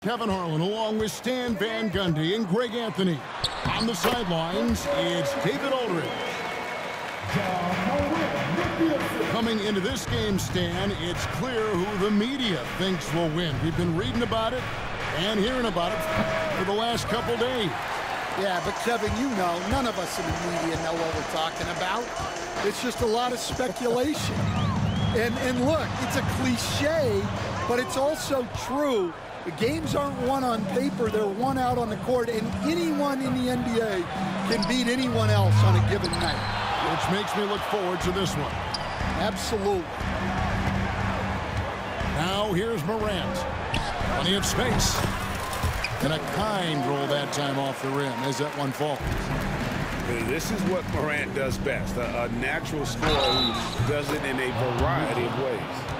Kevin Harlan along with Stan Van Gundy and Greg Anthony. On the sidelines, it's David Aldridge. Coming into this game, Stan, it's clear who the media thinks will win. We've been reading about it and hearing about it for the last couple days. Yeah, but Kevin, you know, none of us in the media know what we're talking about. It's just a lot of speculation. And look, it's a cliche, but it's also true. The games aren't won on paper, they're won out on the court, and anyone in the NBA can beat anyone else on a given night. Which makes me look forward to this one. Absolutely. Now here's Morant. Plenty of space. And a kind roll that time off the rim as that one falls. This is what Morant does best, a natural scorer who does it in a variety of ways.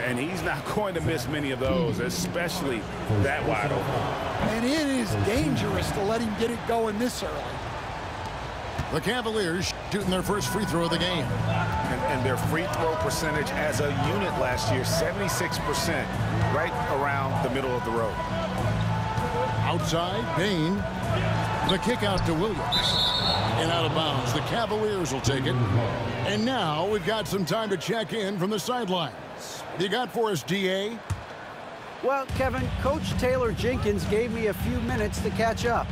And he's not going to miss many of those, especially that wide open. And it is dangerous to let him get it going this early. The Cavaliers shooting their first free throw of the game. And their free throw percentage as a unit last year, 76%, right around the middle of the road. Outside, Bain. The kick out to Williams. And out of bounds. The Cavaliers will take it. And now we've got some time to check in from the sidelines. What do you got for us, DA? Well, Kevin, Coach Taylor Jenkins gave me a few minutes to catch up.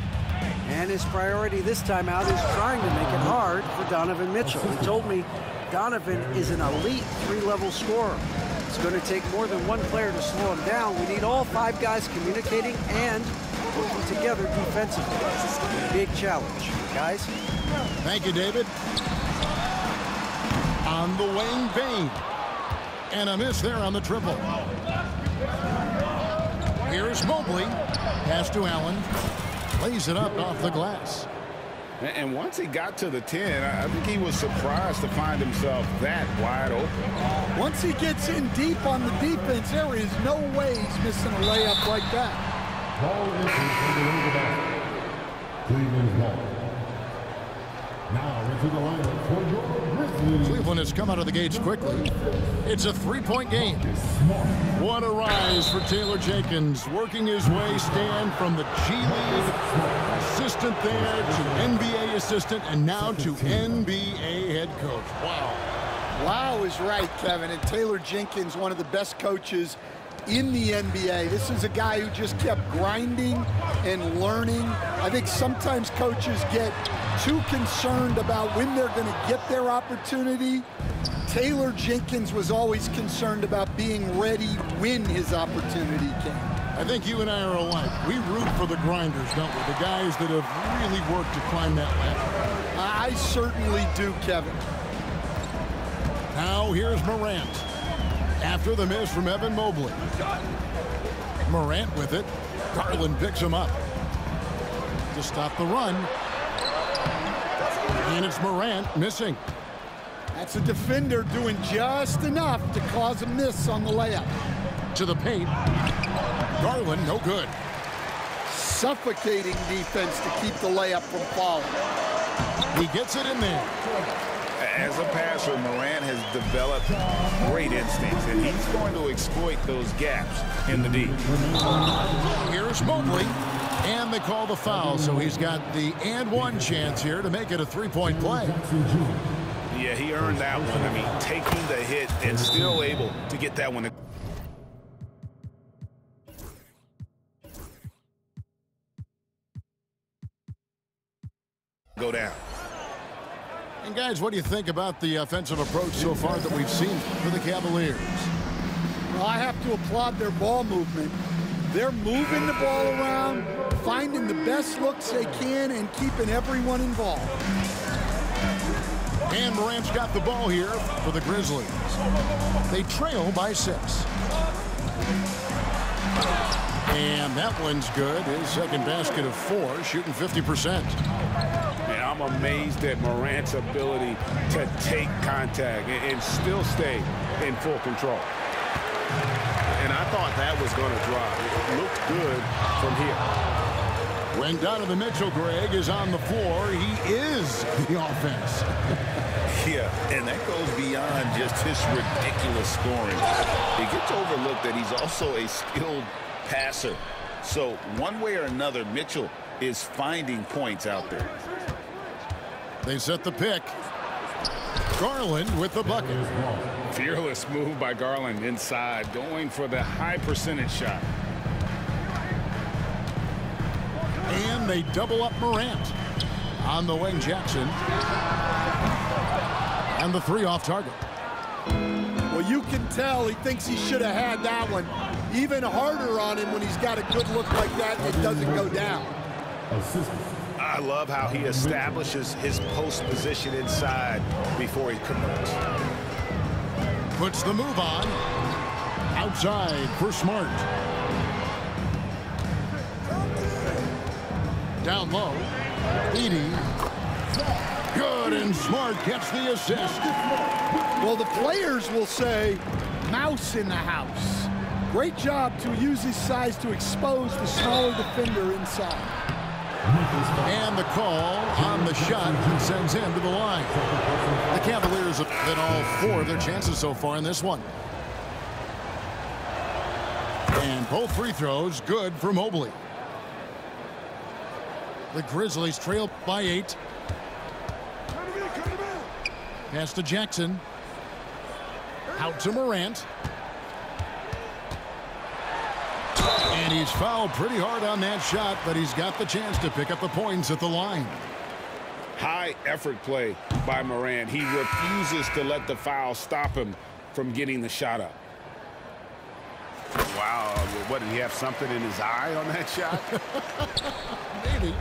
And his priority this time out is trying to make it hard for Donovan Mitchell. He told me Donovan is an elite three-level scorer. It's going to take more than one player to slow him down. We need all five guys communicating and working together defensively. Big challenge, guys. Thank you, David. On the wing, Bain. And a miss there on the triple. Here's Mobley. Pass to Allen. Lays it up off the glass. And once he got to the 10, I think he was surprised to find himself that wide open. Once he gets in deep on the defense, there is no way he's missing a layup like that. Ball is Cleveland's ball. Now into the lineup for your Grizzlies. Cleveland has come out of the gates quickly. It's a three-point game. What a rise for Taylor Jenkins, working his way, Stan, from the G League assistant there to NBA assistant and now to NBA head coach. Wow. Wow is right, Kevin. And Taylor Jenkins, one of the best coaches in the NBA. This is a guy who just kept grinding and learning. I think sometimes coaches get too concerned about when they're going to get their opportunity. Taylor Jenkins was always concerned about being ready when his opportunity came. I think you and I are alike. We root for the grinders, don't we? The guys that have really worked to climb that ladder. I certainly do, Kevin. Now here's Morant. After the miss from Evan Mobley. Morant with it. Garland picks him up to stop the run. And it's Morant missing. That's a defender doing just enough to cause a miss on the layup. To the paint. Garland, no good. Suffocating defense to keep the layup from falling. He gets it in there. As a passer, Morant has developed great instincts, and he's going to exploit those gaps in the D. Here's Mobley, and they call the foul, so he's got the and one chance here to make it a three-point play. Yeah, he earned that one. I mean, taking the hit and still able to get that one. Go down. And guys, what do you think about the offensive approach so far that we've seen for the Cavaliers? Well, I have to applaud their ball movement. They're moving the ball around, finding the best looks they can, and keeping everyone involved. And Morant's got the ball here for the Grizzlies. They trail by 6. And that one's good. His second basket of 4, shooting 50%. I'm amazed at Morant's ability to take contact and still stay in full control. And I thought that was going to drop. It looked good from here. When Donovan Mitchell, Greg, is on the floor, he is the offense. Yeah, and that goes beyond just his ridiculous scoring. It gets overlooked that he's also a skilled passer. So one way or another, Mitchell is finding points out there. They set the pick. Garland with the bucket. Fearless move by Garland inside, going for the high percentage shot. And they double up Morant. On the wing, Jackson. And the three off target. Well, you can tell he thinks he should have had that one. Even harder on him when he's got a good look like that and it doesn't go down. I love how he establishes his post position inside before he converts. Puts the move on. Outside for Smart. Down low. Edie. Good, and Smart gets the assist. Well, the players will say, mouse in the house. Great job to use his size to expose the smaller defender inside. And the call on the shot sends him to the line. The Cavaliers have hit all four of their chances so far in this one. And both free throws good for Mobley. The Grizzlies trail by 8. Pass to Jackson. Out to Morant. And he's fouled pretty hard on that shot, but he's got the chance to pick up the points at the line. High effort play by Morant. He refuses to let the foul stop him from getting the shot up. Wow, what, did he have something in his eye on that shot? Maybe.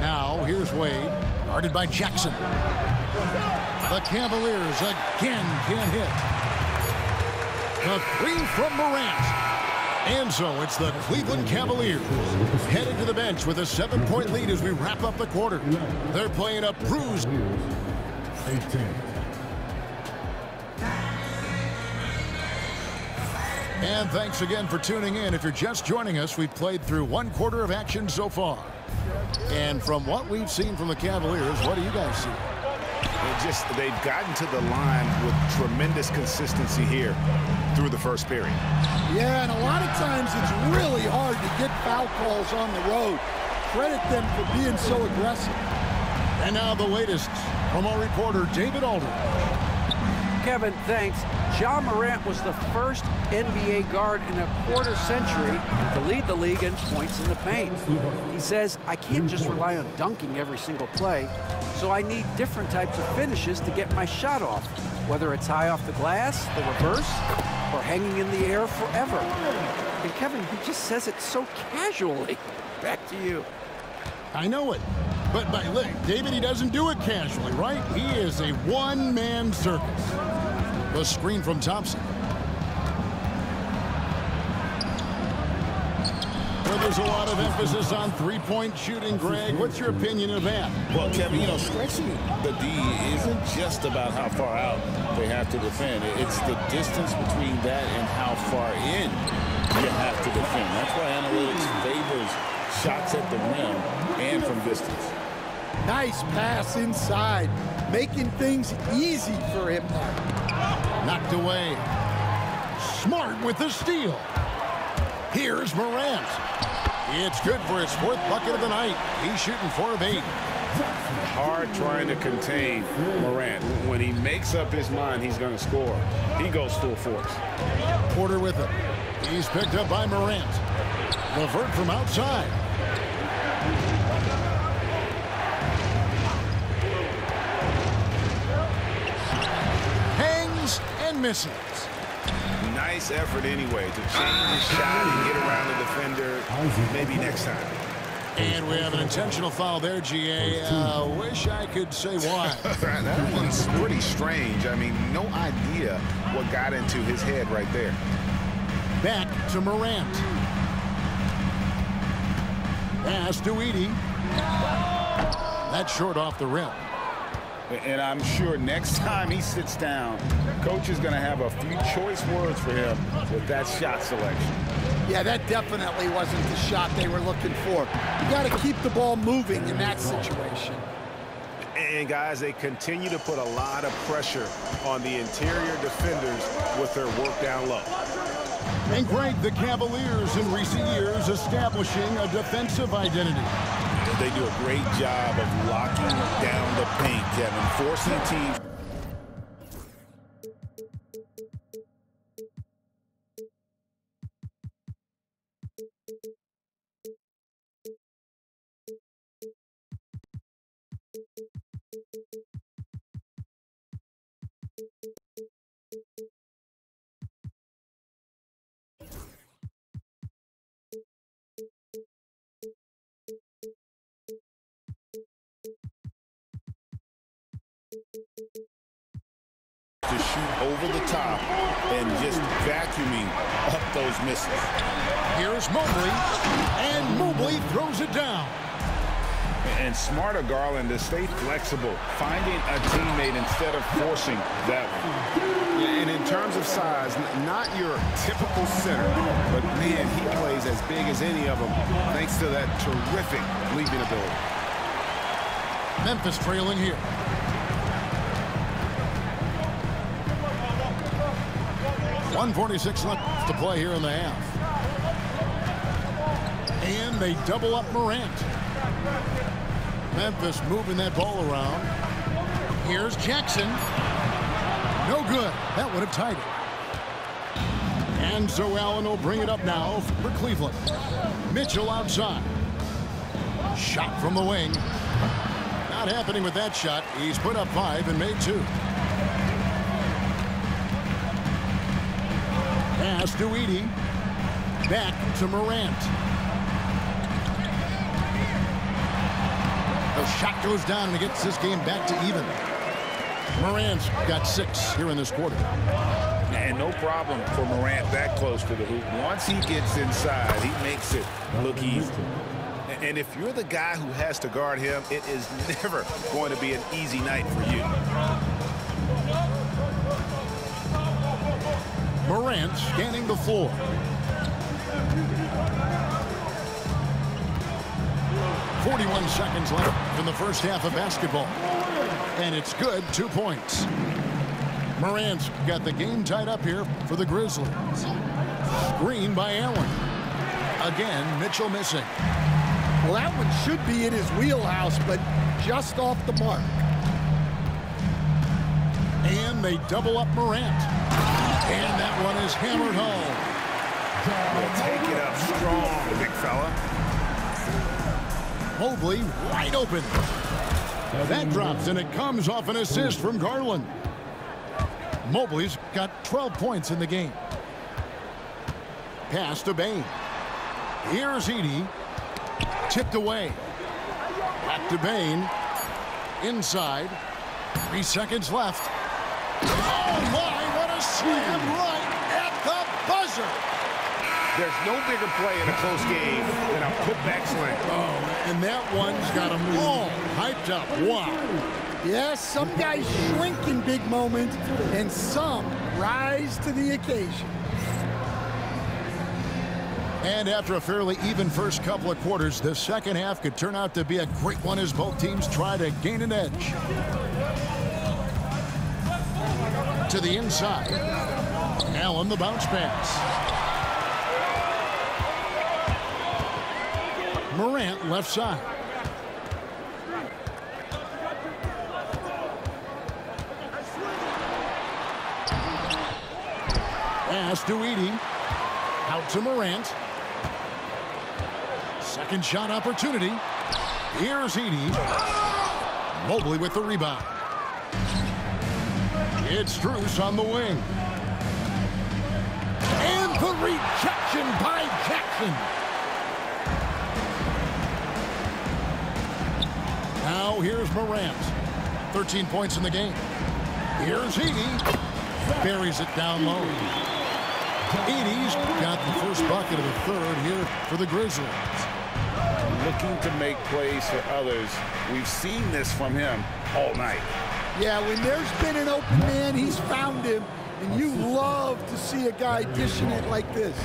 Now, here's Wade, guarded by Jackson. The Cavaliers again can't hit. The three from Morant. And so it's the Cleveland Cavaliers headed to the bench with a 7-point lead as we wrap up the quarter. They're playing a bruised. 18. And thanks again for tuning in. If you're just joining us, we've played through one quarter of action so far. And from what we've seen from the Cavaliers, what do you guys see? They've gotten to the line with tremendous consistency here through the first period. Yeah, and a lot of times it's really hard to get foul calls on the road. Credit them for being so aggressive. And now the latest from our reporter, David Aldridge. Kevin, thanks. Ja Morant was the first NBA guard in a quarter century to lead the league in points in the paint. He says, I can't just rely on dunking every single play, so I need different types of finishes to get my shot off, whether it's high off the glass, the reverse, or hanging in the air forever. And Kevin, he just says it so casually. Back to you. I know it. But look, David, he doesn't do it casually, right? He is a one-man circus. The screen from Thompson. Well, there's a lot of emphasis on three-point shooting, Greg. What's your opinion of that? Well, Kevin, stretching the D isn't just about how far out they have to defend. It's the distance between that and how far in you have to defend. That's why analytics favors shots at the rim and from distance. Nice pass inside, making things easy for him there. Knocked away. Smart with the steal. Here's Morant. It's good for his fourth bucket of the night. He's shooting 4 of 8. Hard trying to contain Morant. When he makes up his mind he's going to score, he goes full force. Porter with it. He's picked up by Morant. LeVert from outside. Hangs and misses. Nice effort anyway to change his shot and get around the defender maybe next time. And we have an intentional foul there, GA. Wish I could say why. That one's pretty strange. I mean, no idea what got into his head right there. Back to Morant. Pass to Edie. That's short off the rim. And I'm sure next time he sits down, coach is going to have a few choice words for him with that shot selection. Yeah, that definitely wasn't the shot they were looking for. You got to keep the ball moving in that situation. And guys, they continue to put a lot of pressure on the interior defenders with their work down low. And Greg, the Cavaliers in recent years establishing a defensive identity. They do a great job of locking down the paint, Kevin, forcing teams. To shoot over the top and just vacuuming up those misses. Here's Mobley, and Mobley throws it down. And smarter, Garland, to stay flexible, finding a teammate instead of forcing that one. And in terms of size, not your typical center, but man, he plays as big as any of them thanks to that terrific leaping ability. Memphis trailing here. .146 left to play here in the half. And they double up Morant. Memphis moving that ball around. Here's Jackson. No good. That would have tied it. And so Allen will bring it up now for Cleveland. Mitchell outside. Shot from the wing. Not happening with that shot. He's put up 5 and made 2. Pass to Edey. Back to Morant. The shot goes down and it gets this game back to even. Morant's got 6 here in this quarter. And no problem for Morant that close to the hoop. Once he gets inside, he makes it look easy. And if you're the guy who has to guard him, it is never going to be an easy night for you. Morant scanning the floor. .41 seconds left in the first half of basketball. And it's good, 2 points. Morant's got the game tied up here for the Grizzlies. Screen by Allen. Again, Mitchell missing. Well, that one should be in his wheelhouse, but just off the mark. And they double up Morant. And that one is hammered home. Well, take it up strong, big fella. Mobley wide open. That drops, and it comes off an assist from Garland. Mobley's got 12 points in the game. Pass to Bane. Here's Edey. Tipped away. Back to Bane. Inside. 3 seconds left. Oh, my, what a slam right at the buzzer. There's no bigger play in a close game than a putback slam. Oh, and that one's got them all hyped up. Wow. Yes, some guys shrink in big moments, and some rise to the occasion. And after a fairly even first couple of quarters, the second half could turn out to be a great one as both teams try to gain an edge. To the inside. Allen, the bounce pass. Morant left side. Pass to Edey. Out to Morant. Second shot opportunity. Here's Edey. Mobley with the rebound. It's Strus on the wing. And the rejection by Jackson. Now here's Morant. 13 points in the game. Here's Edey. Buries it down low. Edey's got the first bucket of the third here for the Grizzlies. Looking to make plays for others. We've seen this from him all night. Yeah, when there's been an open man, he's found him. And you love to see a guy dishing it like this.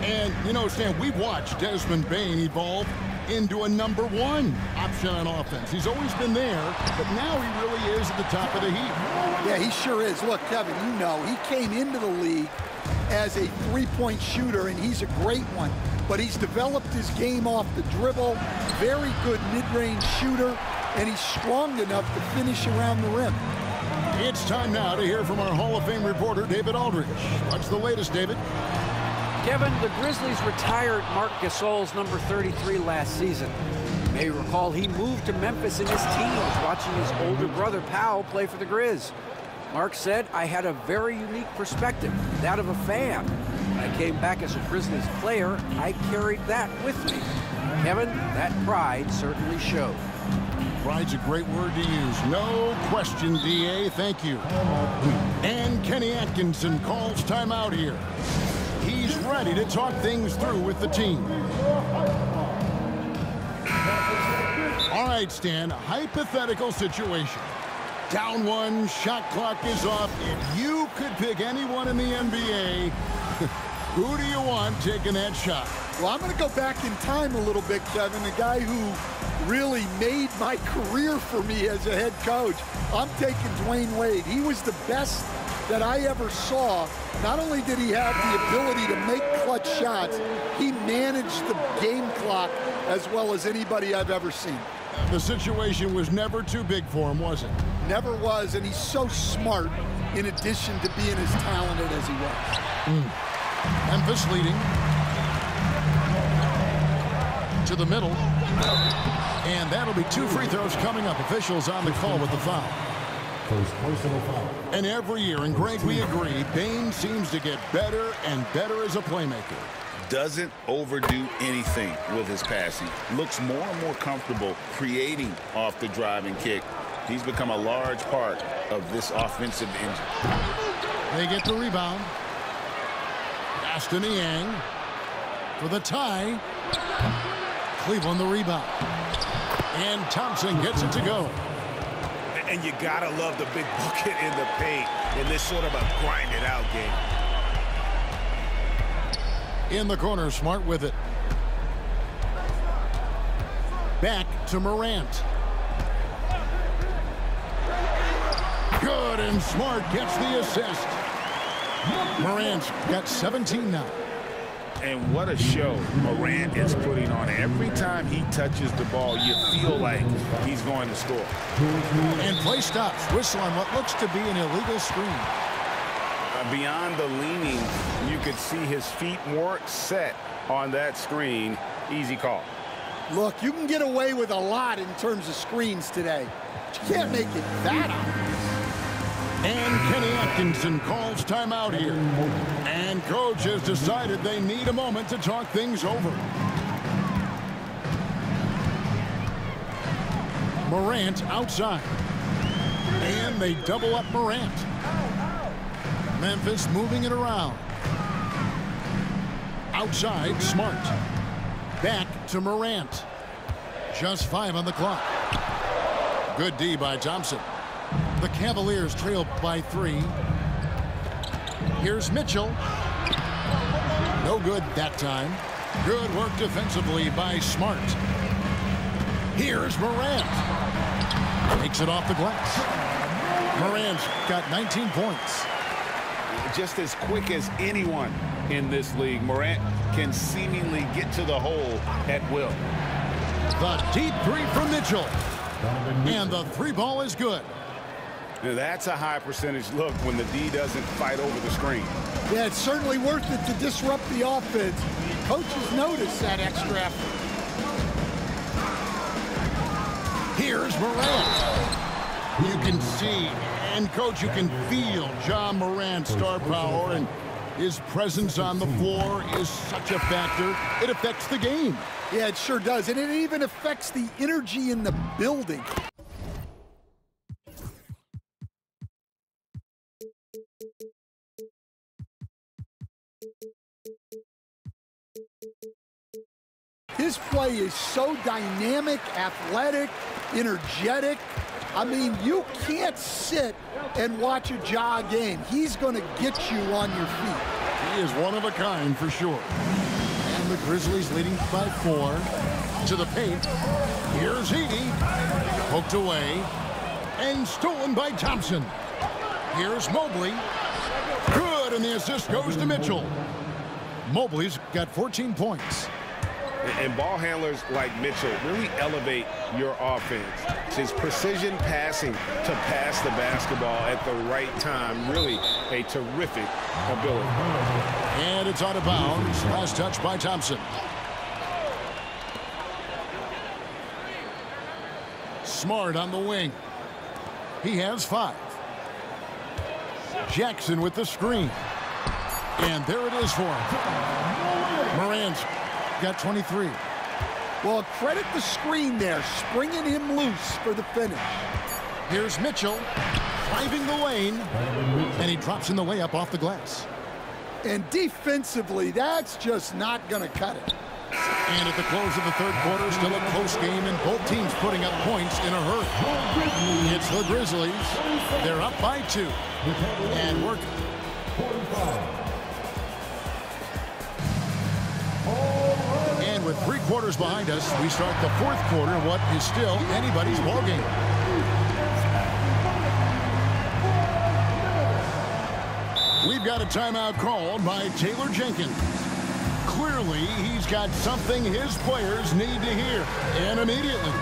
And, you know, Stan, we've watched Desmond Bane evolve into a #1 option on offense. He's always been there, but now he really is at the top of the heap. Yeah, he sure is. Look, Kevin, you know, he came into the league as a three-point shooter, and he's a great one. But he's developed his game off the dribble, very good mid-range shooter, and he's strong enough to finish around the rim. It's time now to hear from our Hall of Fame reporter, David Aldridge. What's the latest, David? Kevin, the Grizzlies retired Marc Gasol's number 33 last season. You may recall he moved to Memphis in his teens, watching his older brother Powell play for the Grizz. Marc said, "I had a very unique perspective, that of a fan. When I came back as a Grizzlies player, I carried that with me." Kevin, that pride certainly showed. Pride's a great word to use. No question, DA. Thank you. And Kenny Atkinson calls timeout here. He's ready to talk things through with the team. All right, Stan, hypothetical situation. Down one, shot clock is off. If you could pick anyone in the NBA, who do you want taking that shot? Well, I'm going to go back in time a little bit, Kevin. The guy who really made my career for me as a head coach. I'm taking Dwayne Wade. He was the best that I ever saw. Not only did he have the ability to make clutch shots, he managed the game clock as well as anybody I've ever seen. The situation was never too big for him, was it? Never was, and he's so smart in addition to being as talented as he was. Memphis leading. To the middle. And that'll be 2 free throws coming up. Officials on the call with the foul. First personal foul. And every year, and Greg, we agree, Bane seems to get better and better as a playmaker. Doesn't overdo anything with his passing. Looks more and more comfortable creating off the driving kick. He's become a large part of this offensive engine. They get the rebound. Aston Yang for the tie. Cleveland the rebound. And Thompson gets it to go. And you gotta love the big bucket in the paint in this sort of a grind-it-out game. In the corner, Smart with it. Back to Morant. Good, and Smart gets the assist. Morant's got 17 now. And what a show Morant is putting on. Every time he touches the ball, you feel like he's going to score. And play stops. Whistle on what looks to be an illegal screen. Beyond the leaning, you could see his feet weren't set on that screen. Easy call. Look, you can get away with a lot in terms of screens today, but you can't make it that obvious. And Kenny Atkinson calls timeout here. And coach has decided they need a moment to talk things over. Morant outside. And they double up Morant. Memphis moving it around. Outside, Smart. Back to Morant. Just 5 on the clock. Good D by Thompson. The Cavaliers trail by 3. Here's Mitchell. No good that time. Good work defensively by Smart. Here's Morant. Takes it off the glass. Morant's got 19 points. Just as quick as anyone in this league, Morant can seemingly get to the hole at will. The deep 3 from Mitchell. And the 3 ball is good. Now that's a high percentage look when the D doesn't fight over the screen. Yeah, it's certainly worth it to disrupt the offense. Coaches notice that extra effort. Here's Morant. You can see, and coach, you can feel John Morant's star power, and his presence on the floor is such a factor. It affects the game. Yeah, it sure does, and it even affects the energy in the building. His play is so dynamic, athletic, energetic. I mean, you can't sit and watch a Ja game. He's going to get you on your feet. He is one of a kind for sure. And the Grizzlies leading by 4 to the paint. Here's Edey. Poked away and stolen by Thompson. Here's Mobley. Good, and the assist goes to Mitchell. Mobley's got 14 points. And ball handlers like Mitchell really elevate your offense. His precision passing to pass the basketball at the right time, really a terrific ability. And it's out of bounds. Last touch by Thompson. Smart on the wing. He has 5. Jackson with the screen. And there it is for him. Morant's got 23. Well, credit the screen there, springing him loose for the finish. Here's Mitchell driving the lane, and he drops in the layup off the glass. And defensively, that's just not going to cut it. And at the close of the third quarter, still a close game, and both teams putting up points in a hurry. It's the Grizzlies. They're up by 2. And working. And with 3 quarters behind us, we start the 4th quarter in what is still anybody's ballgame. We've got a timeout called by Taylor Jenkins. Clearly, he's got something his players need to hear, and immediately.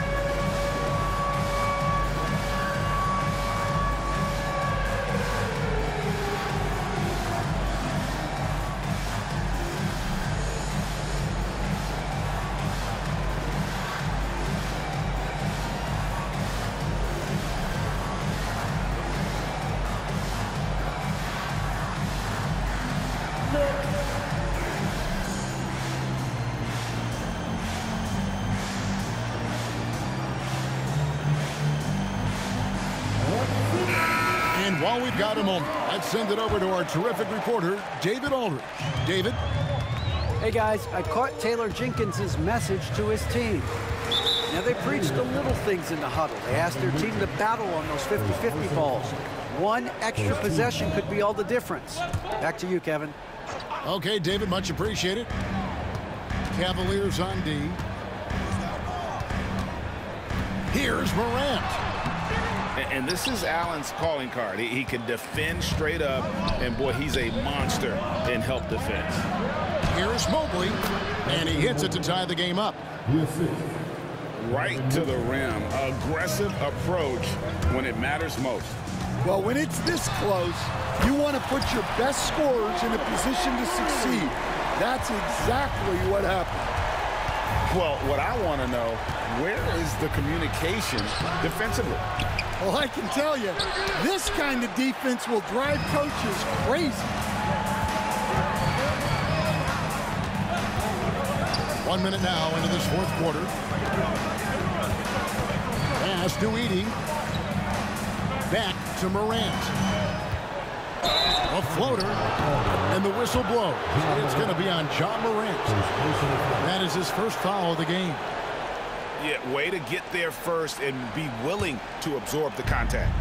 And while we've got a moment, let's send it over to our terrific reporter, David Aldridge. David? Hey, guys, I caught Taylor Jenkins' message to his team. Now, they preached the little things in the huddle. They asked their team to battle on those 50-50 balls. One extra possession could be all the difference. Back to you, Kevin. Okay, David, much appreciated. Cavaliers on D. Here's Morant. And this is Allen's calling card. He can defend straight up, and boy, he's a monster in help defense. Here's Mobley, and he hits it to tie the game up. Right to the rim. Aggressive approach when it matters most. Well, when it's this close, you want to put your best scorers in a position to succeed. That's exactly what happened. Well, what I want to know, where is the communication defensively? Well, I can tell you, this kind of defense will drive coaches crazy. 1 minute now into this 4th quarter. Pass to Edey. Back to Morant. A floater, and the whistle blows. It's going to be on John Morant. That is his first foul of the game. Yeah, way to get there first and be willing to absorb the contact.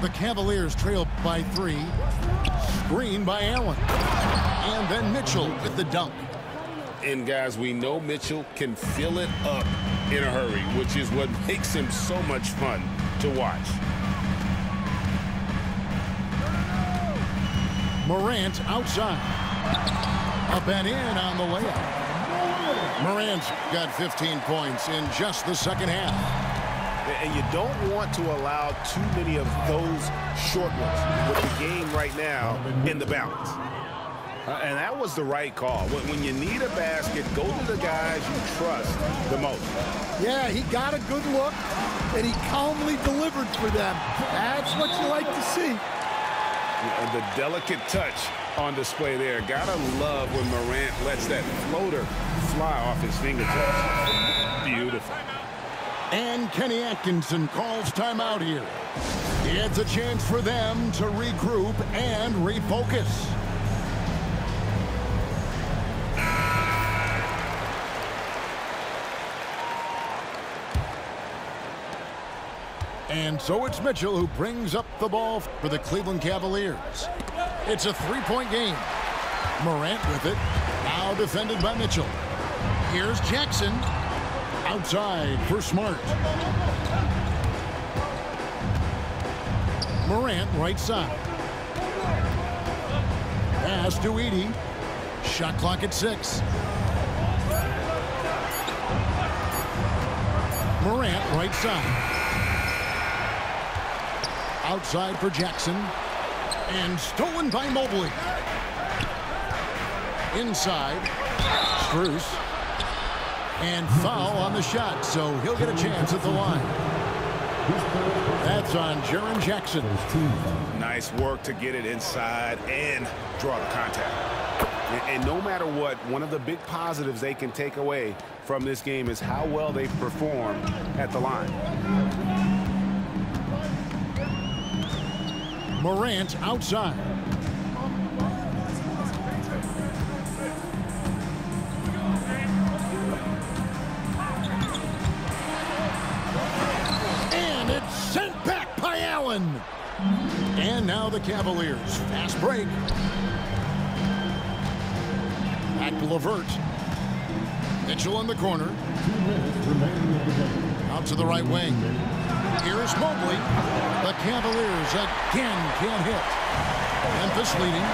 The Cavaliers trail by 3. Screen by Allen. And then Mitchell with the dunk. And, guys, we know Mitchell can fill it up in a hurry, which is what makes him so much fun to watch. Morant outside. Up and in on the layup. Morant's got 15 points in just the second half. And you don't want to allow too many of those short ones with the game right now in the balance. And that was the right call. When you need a basket, go to the guys you trust the most. Yeah, he got a good look, and he calmly delivered for them. That's what you like to see. And the delicate touch on display there. Gotta love when Morant lets that floater fly off his fingertips. Beautiful. And Kenny Atkinson calls timeout here. It's a chance for them to regroup and refocus. And so it's Mitchell who brings up the ball for the Cleveland Cavaliers. It's a 3-point game. Morant with it. Now defended by Mitchell. Here's Jackson. Outside for Smart. Morant right side. Pass to Edey. Shot clock at 6. Morant, right side. Outside for Jackson. And stolen by Mobley. Inside. Strus. And foul on the shot, so he'll get a chance at the line. That's on Jaren Jackson. Nice work to get it inside and draw the contact. And no matter what, one of the big positives they can take away from this game is how well they perform at the line. Morant outside. And it's sent back by Allen. And now the Cavaliers. Fast break. Back to LeVert. Mitchell in the corner. Out to the right wing. Here's Mobley. The Cavaliers again can't hit. Memphis leading.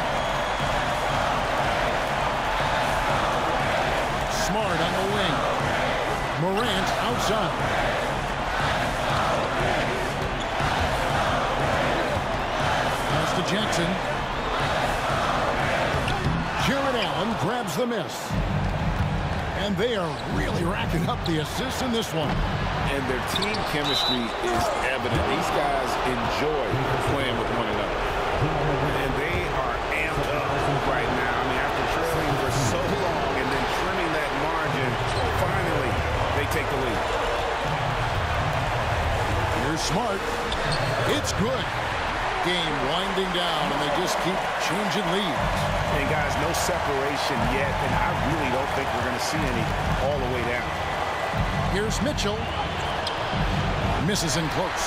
Smart on the wing. Morant outside. Pass to Jackson. Jared Allen grabs the miss. And they are really racking up the assists in this one. And their team chemistry is evident. These guys enjoy playing with one another. And they are amped up right now. I mean, after trailing for so long and then trimming that margin, finally they take the lead. Here's Smart. It's good. Game winding down, and they just keep changing leads. And guys, no separation yet, and I really don't think we're going to see any all the way down. Here's Mitchell. Misses in close.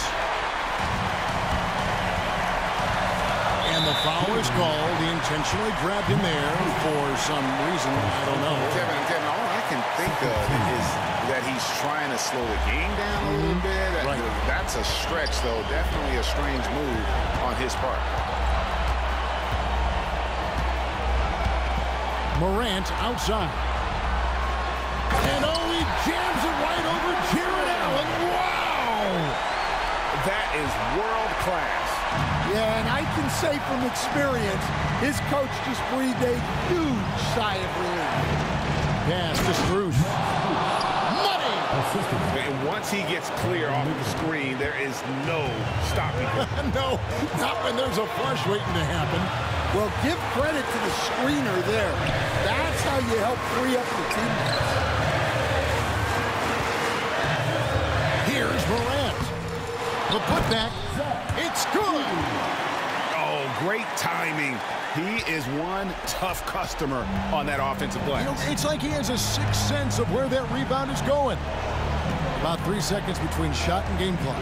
And the foul is called. He intentionally grabbed him there for some reason. I don't know. Kevin, all I can think of is that he's trying to slow the game down a little bit. Right. That's a stretch, though. Definitely a strange move on his part. Morant outside. And oh, he jams it right over Jared Allen. Wow! That is world class. Yeah, and I can say from experience, his coach just breathed a huge sigh of relief. Pass to Strus. Money! And once he gets clear off the screen, there is no stopping him. No, not when there's a flush waiting to happen. Well, give credit to the screener there. That's how you help free up the team. Here's Morant. The putback. It's good. Oh, great timing. He is one tough customer on that offensive glass. You know, it's like he has a sixth sense of where that rebound is going. About 3 seconds between shot and game clock.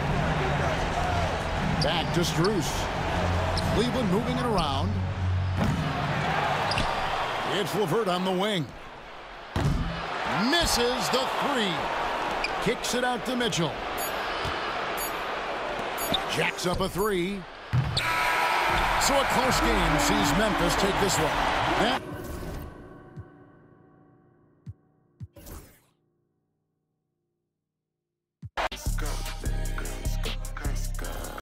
Back to Strus. Cleveland moving it around. It's LeVert on the wing. Misses the 3. Kicks it out to Mitchell. Jacks up a 3. So a close game sees Memphis take this one. That